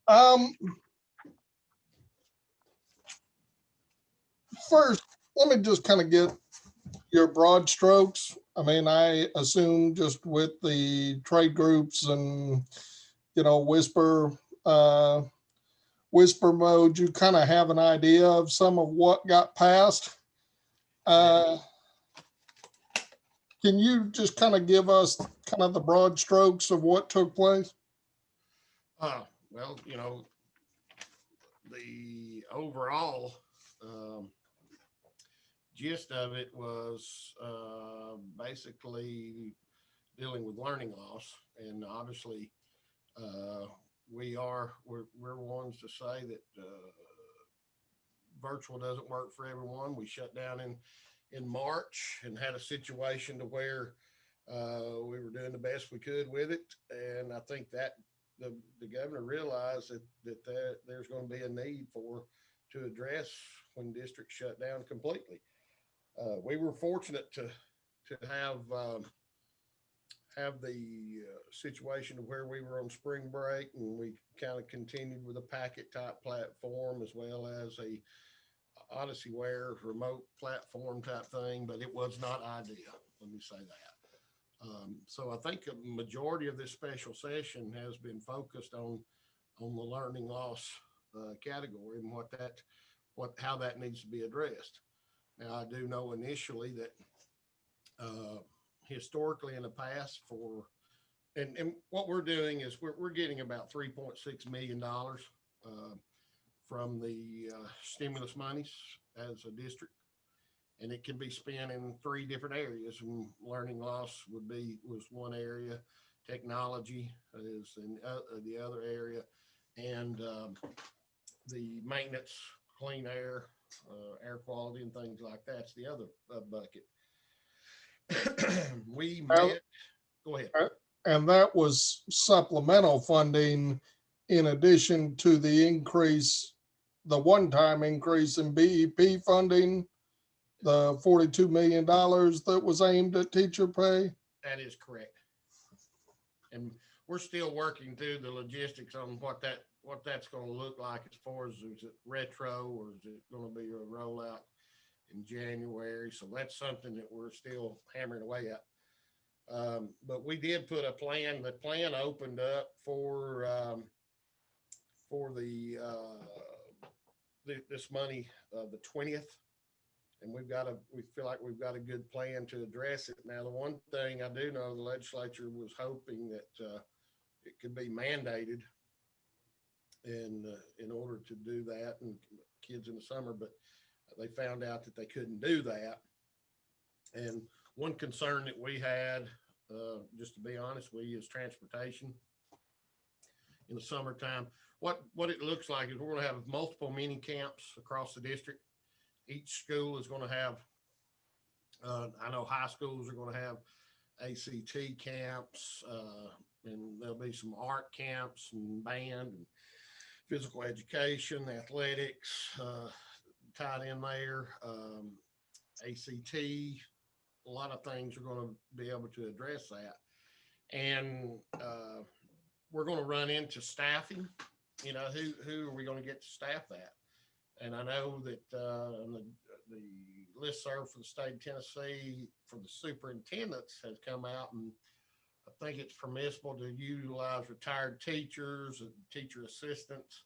Um, First, let me just kind of get your broad strokes. I mean, I assume just with the trade groups and, whisper, uh, whisper mode, you kind of have an idea of some of what got passed. Uh, can you just kind of give us kind of the broad strokes of what took place? Well, the overall um, gist of it was basically dealing with learning loss, and obviously, uh, we're ones to say that virtual doesn't work for everyone. We shut down in March and had a situation to where we were doing the best we could with it, and I think that the governor realized that there's going to be a need for to address when districts shut down completely. We were fortunate to have the situation of where we were on spring break, and we kind of continued with a packet type platform as well as a Odysseyware remote platform type thing, but it was not ideal. Let me say that. So I think a majority of this special session has been focused on the learning loss category and what how that needs to be addressed. Now I do know initially that uh, historically in the past and what we're doing is we're getting about $3.6 million uh, from the stimulus monies as a district, and it can be spent in three different areas. And learning loss was one area, technology is in the other area, and the maintenance, clean air, air quality, and things like that's the other bucket. We And, met. Go ahead. and that was supplemental funding in addition to the increase, the one-time increase in BEP funding, the $42 million that was aimed at teacher pay. That is correct, and we're still working through the logistics on what that's going to look like as far as is it retro or is it going to be a rollout in January. So that's something that we're still hammering away at. But we did put a plan. The plan opened up for this money the 20th, and we feel like we've got a good plan to address it. Now, the one thing I do know, the legislature was hoping that it could be mandated in order to do that and kids in the summer, but they found out that they couldn't do that. And one concern that we had, just to be honest, we use transportation in the summertime. What it looks like is we're going to have multiple mini camps across the district. Each school is going to have. I know high schools are going to have ACT camps, and there'll be some art camps and band and physical education, athletics tied in there, ACT. A lot of things are going to be able to address that, and we're going to run into staffing. Who are we going to get to staff that? And I know that the list serve for the state of Tennessee for the superintendents has come out, and I think it's permissible to utilize retired teachers and teacher assistants,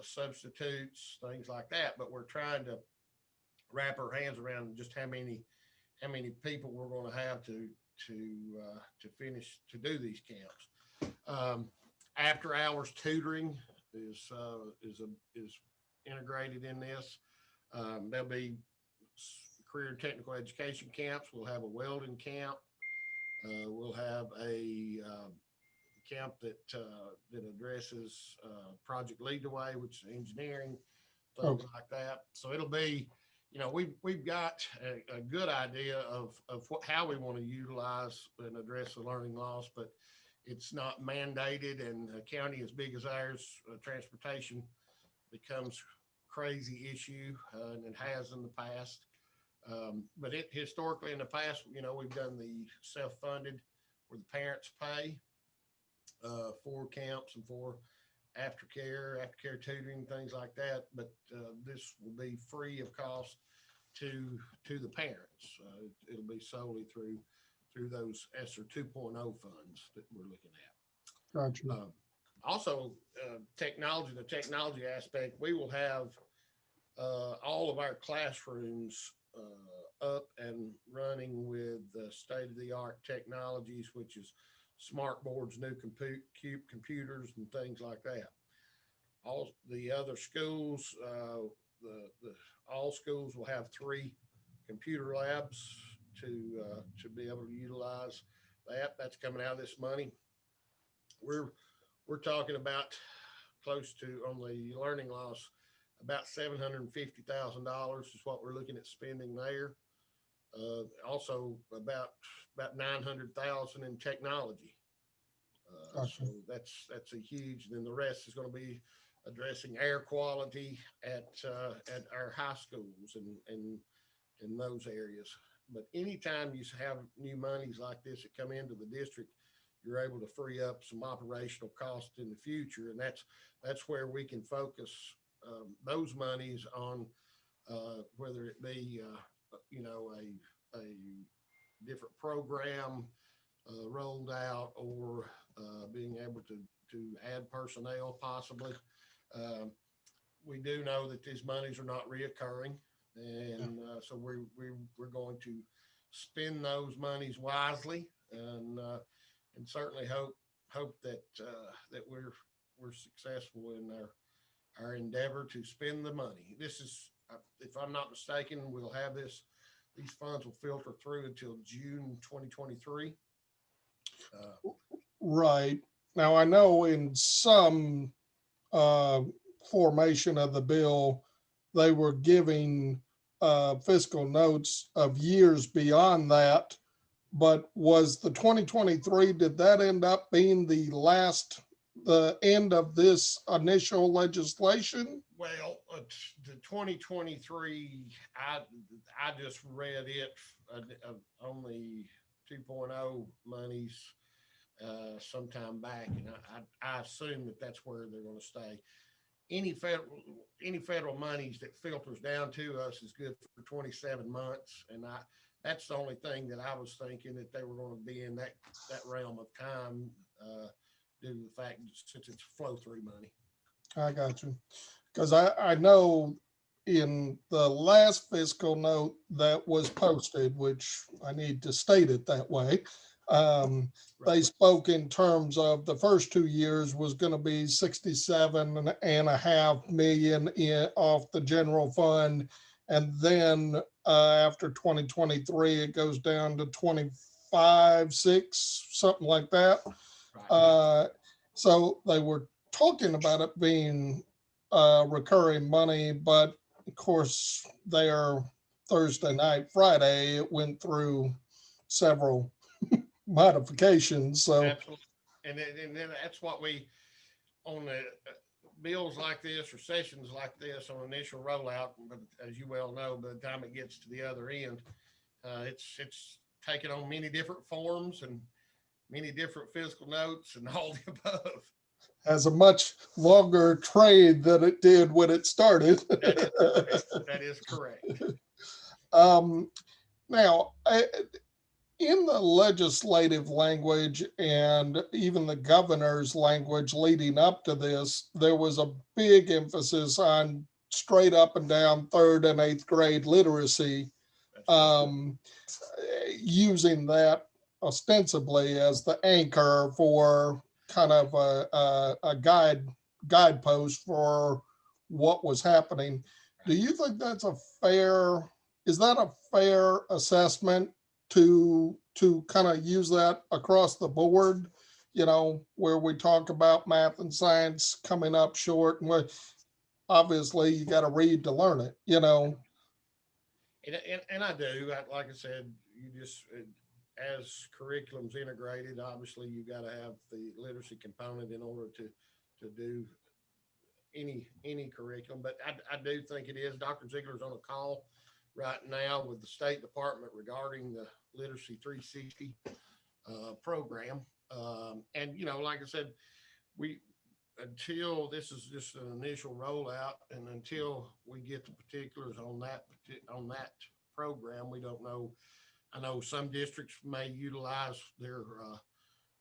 substitutes, things like that. But we're trying to wrap our hands around just how many people we're going to have to finish to do these camps. After hours tutoring is integrated in this. There'll be career and technical education camps. We'll have a welding camp. We'll have a camp that addresses project lead the way, which is engineering, things Okay. like that. So it'll be, we've got a good idea of how we want to utilize and address the learning loss, but it's not mandated. And a county as big as ours, transportation becomes crazy issue, and it has in the past. But it historically in the past, we've done the self-funded where the parents pay for camps and for aftercare tutoring, things like that. But this will be free of cost to the parents. It'll be solely through those ESSER 2.0 funds that we're looking Gotcha. at. Also, the technology aspect, we will have all of our classrooms up and running with state-of-the-art technologies, which is smart boards, new computers, and things like that. All the other schools, all schools will have 3 computer labs to be able to utilize that. That's coming out of this money. We're we're talking about close to, on the learning loss, about $750,000 is what we're looking at spending there. Also about 900,000 in technology. Gotcha. So that's a huge. Then the rest is going to be addressing air quality at our high schools and in those areas. But anytime you have new monies like this that come into the district, you're able to free up some operational costs in the future, and that's where we can focus those monies on whether it be a different program rolled out, or being able to add personnel possibly. We do know that these monies are not reoccurring, and so we're going to spend those monies wisely, and certainly hope that that we're successful in our endeavor to spend the money. This is, if I'm not mistaken, we'll have these funds will filter through until June 2023. Right. Now, I know in some uh, formation of the bill, they were giving fiscal notes of years beyond that. But was the 2023, did that end up being the end of this initial legislation? Well, the 2023, I just read it on the 2.0 monies sometime back, and I assume that that's where they're going to stay. Any federal monies that filters down to us is good for 27 months, and that's the only thing that I was thinking, that they were going to be in that realm of time due to the fact since it's flow through money. I got you. Because I know in the last fiscal note that was posted, which I need to state it that way, they Right. spoke in terms of the first 2 years was going to be 67.5 million off the general fund. And then after 2023, it goes down to 25.6, something like that. Right. Uh, so they were talking about it being recurring money, but of course, there Thursday night, Friday, it went through several modifications. So, Absolutely. And then that's what we, on the bills like this or sessions like this on initial rollout, but as you well know, by the time it gets to the other end, it's taken on many different forms and many different fiscal notes and all the above. has a much longer trade than it did when it started. That is correct. That is correct. um, now, in the legislative language and even the governor's language leading up to this, there was a big emphasis on straight up and down third and eighth grade literacy, That's correct. um, using that ostensibly as the anchor for kind of a guidepost for what was happening. Do you think that's a fair? Is that a fair assessment to kind of use that across the board? You know, where we talk about math and science coming up short, and obviously you got to read to learn it. You know, And I do. Like I said, you just, as curriculum's integrated, obviously you got to have the literacy component in order to do any curriculum. But I do think it is. Dr. Ziegler's on a call right now with the State Department regarding the Literacy 360 program. And like I said, we until this is just an initial rollout, and until we get the particulars on that program, we don't know. I know some districts may utilize their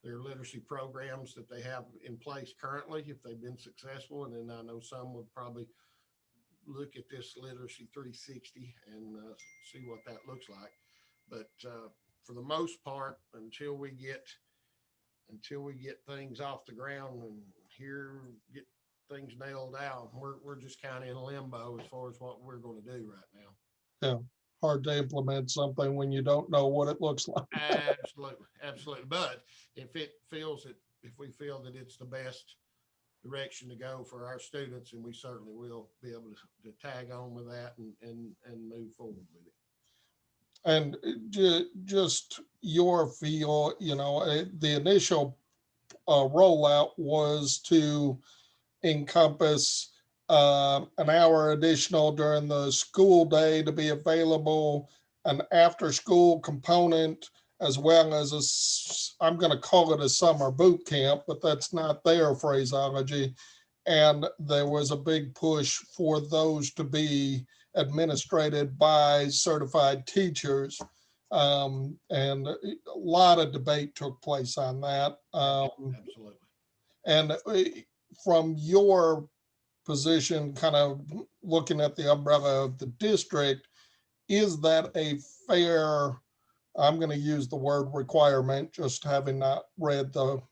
literacy programs that they have in place currently if they've been successful, and then I know some would probably look at this literacy 360 and see what that looks like. But for the most part, until we get things off the ground and here get things nailed down, we're just kind of in limbo as far as what we're going to do right now. Yeah, hard to implement something when you don't know what it looks like. Absolutely, absolutely. But if we feel that it's the best direction to go for our students, and we certainly will be able to tag on with that and move forward with it. And just your feel, the initial rollout was to encompass an hour additional during the school day to be available, an after school component, as well as I'm going to call it a summer boot camp, but that's not their phraseology. And there was a big push for those to be administrated by certified teachers. And a lot of debate took place on that. Absolutely. And from your position, kind of looking at the umbrella of the district, is that a fair, I'm going to use the word requirement, just having not read the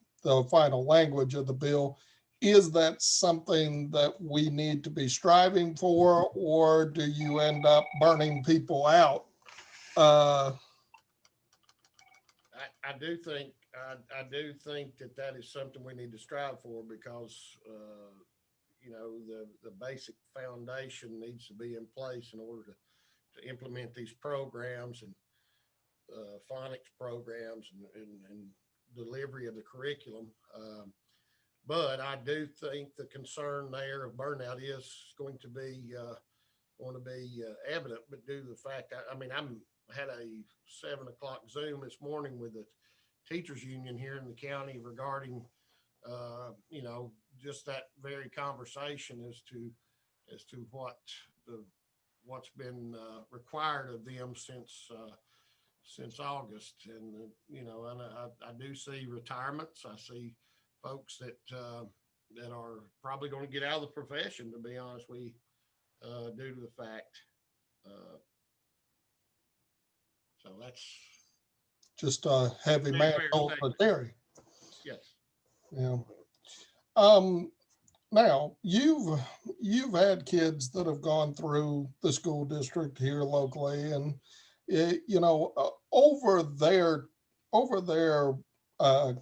final language of the bill. Is that something that we need to be striving for, or do you end up burning people out? Uh, I do think that is something we need to strive for because the basic foundation needs to be in place in order to implement these programs and phonics programs and delivery of the curriculum. But I do think the concern there of burnout is going to be evident. But due to the fact, I had a 7 o'clock Zoom this morning with the teachers union here in the county regarding, just that very conversation as to what's been required of them since August. And and I do see retirements. I see folks that are probably going to get out of the profession, to be honest with you, due to the fact. Uh, so that's just a heavy fair mantle to statement. carry. Yes. Yeah. Um, Now you've had kids that have gone through the school district here locally, and over their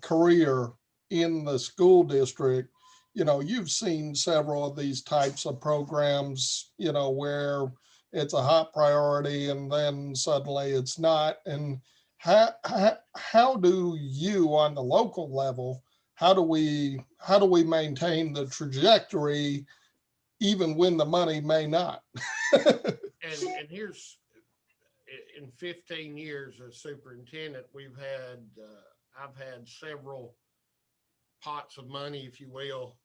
career in the school district, you've seen several of these types of programs, where it's a hot priority and then suddenly it's not. And how do you on the local level, how do we maintain the trajectory even when the money may not? And here's in 15 years as superintendent, I've had several pots of money, if you will.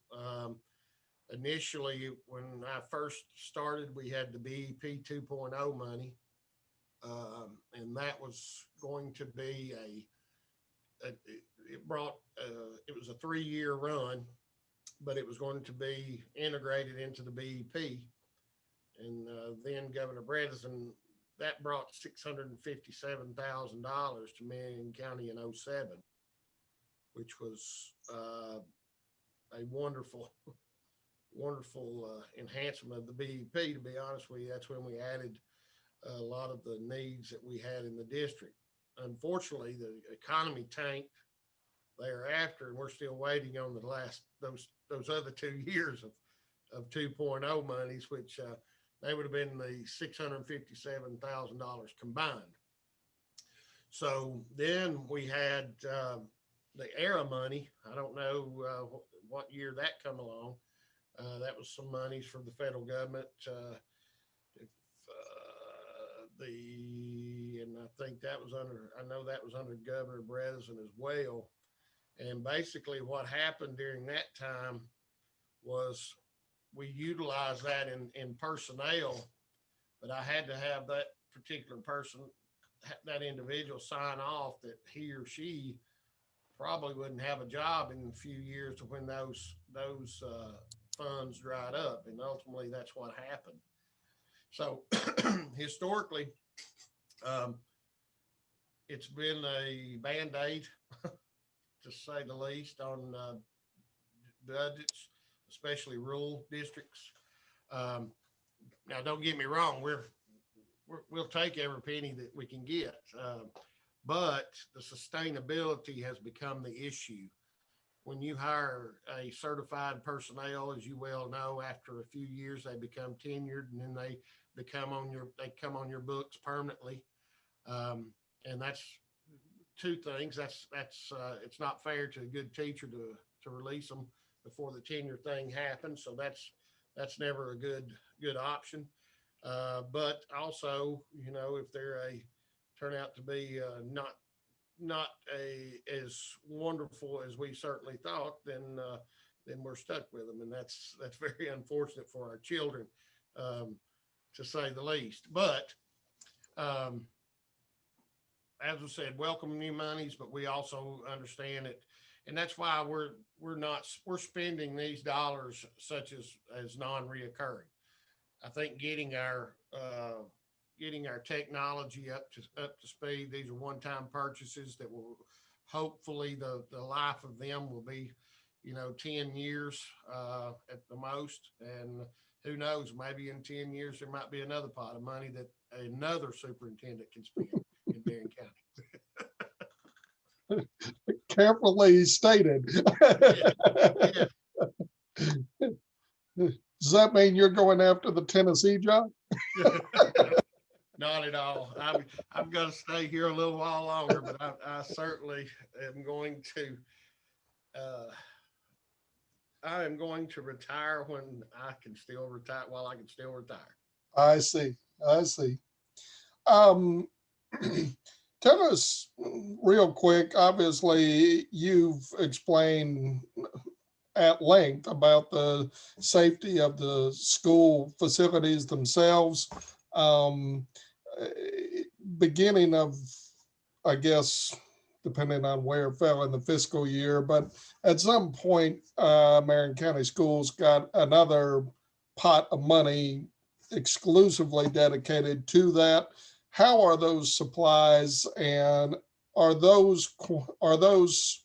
Initially, when I first started, we had the BEP 2.0 money, and that was going to be it was a 3-year run, but it was going to be integrated into the BEP. And then Governor Bredesen, that brought $657,000 to Marion County in '07, which was a wonderful, wonderful enhancement of the BEP. To be honest with you, that's when we added a lot of the needs that we had in the district. Unfortunately, the economy tanked thereafter, and we're still waiting on the last those other 2 years of 2.0 monies, which they would have been the $657,000 combined. So then we had the ERA money. I don't know what year that come along. That was some monies from the federal government. If, and I think I know that was under Governor Bredesen as well. And basically what happened during that time, was we utilized that in personnel, but I had to have that particular person, that individual sign off that he or she probably wouldn't have a job in a few years when those funds dried up, and ultimately that's what happened. So historically, um, it's been a band-aid, to say the least, on budgets, especially rural districts. Um, Now, don't get me wrong, we'll take every penny that we can get, but the sustainability has become the issue. When you hire a certified personnel, as you well know, after a few years they become tenured, and then they come on your books permanently. Um, and that's two things. That's it's not fair to a good teacher to release them before the tenure thing happens. So that's never a good option. But also, if they're a turn out to be not a as wonderful as we certainly thought, then we're stuck with them, and that's very unfortunate for our children, um, to say the least. But um, as I said, welcome new monies, but we also understand it, and that's why we're spending these dollars such as non-reoccurring. I think getting our technology up to speed. These are one-time purchases that will hopefully the life of them will be, 10 years at the most. And who knows, maybe in 10 years there might be another pot of money that another superintendent can spend in Marion County. Carefully stated. Yeah, Does that mean you're going after the Tennessee job? yeah. Not at all. I'm going to stay here a little while longer, but I certainly am going to. Uh, I am going to retire when I can still retire. While I can still retire. I see. I see. Um, tell us real quick. Obviously, you've explained at length about the safety of the school facilities themselves. Um, eh, Beginning of, I guess, depending on where it fell in the fiscal year, but at some point, Marion County Schools got another pot of money exclusively dedicated to that. How are those supplies, and are those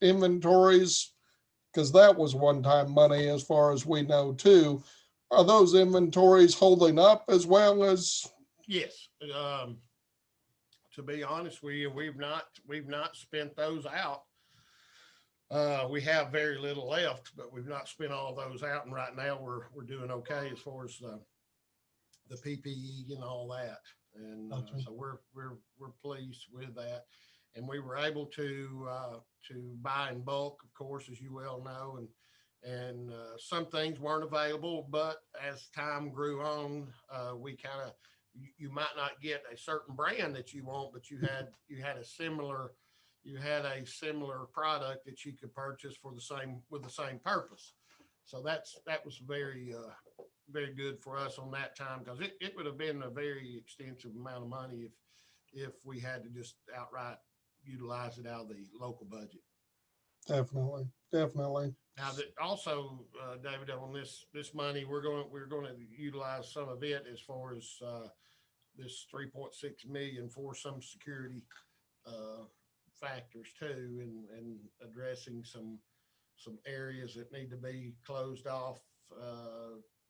inventories, because that was one-time money as far as we know too. Are those inventories holding up as well as? Yes. To be honest with you, we've not spent those out. We have very little left, but we've not spent all those out, and right now we're doing okay as far as the PPE and all that, and Okay. so we're pleased with that, and we were able to buy in bulk, of course, as you well know, and some things weren't available, but as time grew on, we kind of you might not get a certain brand that you want, but you had a similar product that you could purchase for the same with the same purpose. So that was very good for us on that time, because it would have been a very extensive amount of money if we had to just outright utilize it out of the local budget. Definitely, definitely. Now that also, David, on this money, we're going to utilize some of it as far as this 3.6 million for some security uh, factors too, and addressing some areas that need to be closed off,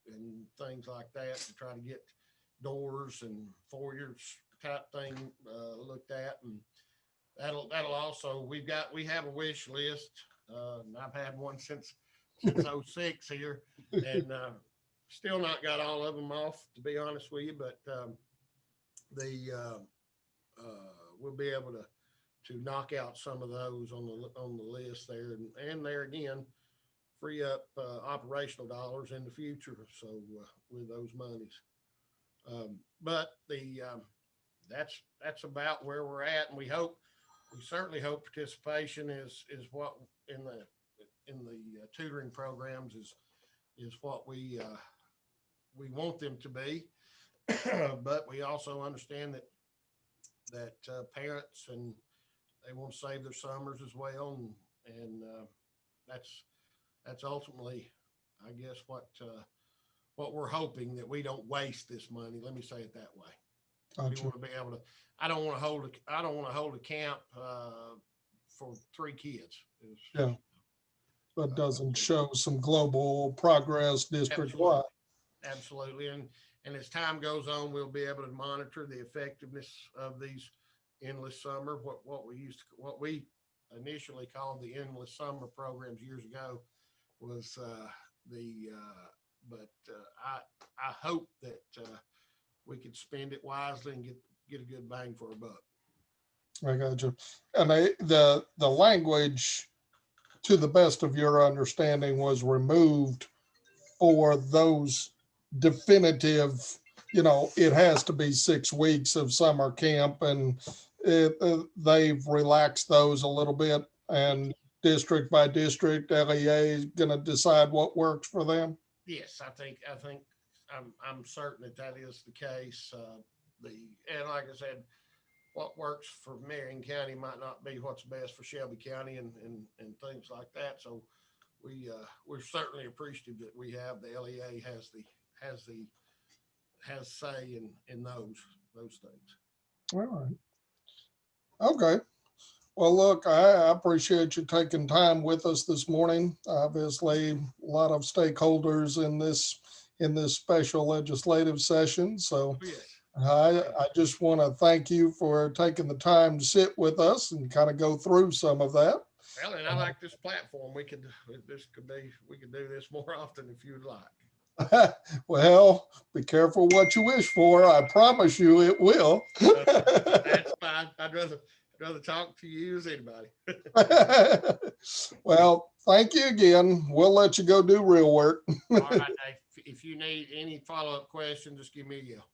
and things like that, to try to get doors and foyers type thing looked at, and that'll also we have a wish list. And I've had one since '06 here, and still not got all of them off, to be honest with you, but the we'll be able to knock out some of those on the list there, and there again, free up operational dollars in the future. So with those monies, but the that's about where we're at, and we certainly hope participation is what in the tutoring programs is what we want them to be. But we also understand that parents and they want to save their summers as well, and that's ultimately, I guess, what we're hoping, that we don't waste this money. Let me say it that way. We Gotcha. want to be able to. I don't want to hold a camp for 3 kids. Yeah. That doesn't show some global progress district wide. Absolutely. And as time goes on, we'll be able to monitor the effectiveness of these endless summer, what we initially called the endless summer programs years ago was I hope that we could spend it wisely and get a good bang for our buck. I got you. And the language, to the best of your understanding, was removed for those definitive, it has to be 6 weeks of summer camp, and they've relaxed those a little bit, and district by district, LEA is going to decide what works for them. Yes, I think I'm certain that is the case. And like I said, what works for Marion County might not be what's best for Shelby County and things like that. So we're certainly appreciative that we have the LEA has say in those things. All right. Okay. Well, look, I appreciate you taking time with us this morning. Obviously, a lot of stakeholders in this special legislative session. So Yes. I just want to thank you for taking the time to sit with us and kind of go through some of that. Well, and I like this platform. We could do this more often if you'd like. Well, be careful what you wish for. I promise you it will. That's fine. I'd rather talk to you as anybody. Well, thank you again. We'll let you go do real work. All right, Dave. If you need any follow-up questions, just give me a yell.